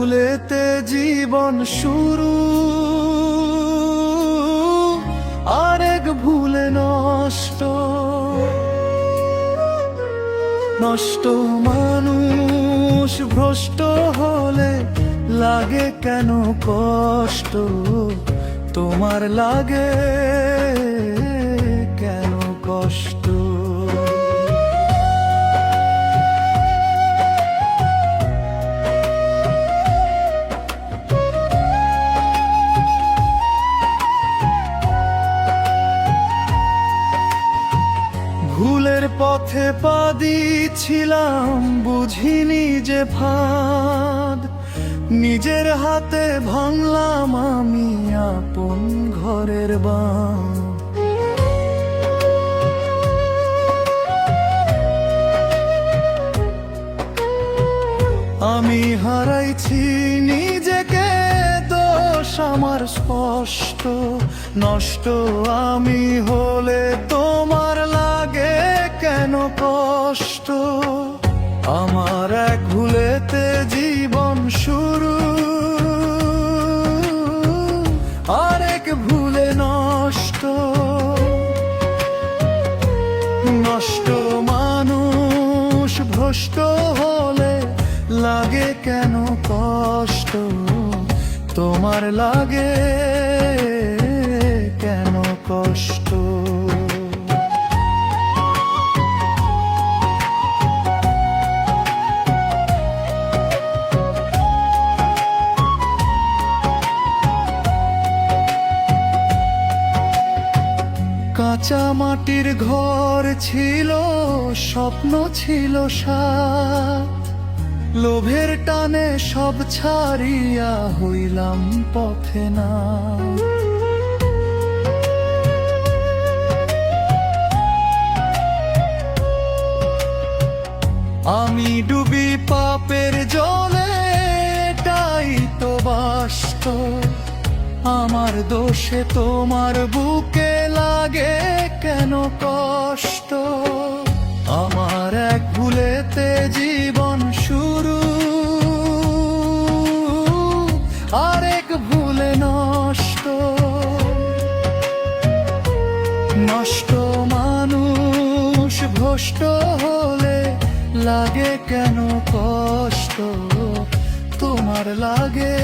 ভুলেতে জীবন শুরু, আরেক ভুলে নষ্ট। নষ্ট মানুষ ভ্রষ্ট হলে লাগে কেন কষ্ট? তোমার লাগে কেন কষ্ট? ভুলের পথে পা দিয়েছিলাম, বুঝিনি যে ফাঁদ। নিজের হাতে ভাঙলাম আমি আপন ঘরের বাঁধ। আমি হারাইছি নিজেকে, দোষ আমার স্পষ্ট। নষ্ট আমি হলে তোমার লাগে কেন কষ্ট? আমার এক ভুলেতে জীবন শুরু, আরেক ভুলে নষ্ট। নষ্ট মানুষ ভ্রষ্ট হলে লাগে কেন কষ্ট? তোমার লাগে কেন কষ্ট? কাঁচা মাটির ঘর ছিল, স্বপ্ন ছিল সাত। লোভের টানে সব ছাড়িয়া হইলাম পথে না। আমি ডুবি পাপের জলে, এটাই তো বাস্তব। আমার দোষে তোমার বুকে লাগে কেন কষ্ট? আমার এক ভুলেতে জীবন শুরু, আরেক ভুলে নষ্ট। নষ্ট মানুষ ভ্রষ্ট হলে লাগে কেন কষ্ট? তোমার লাগে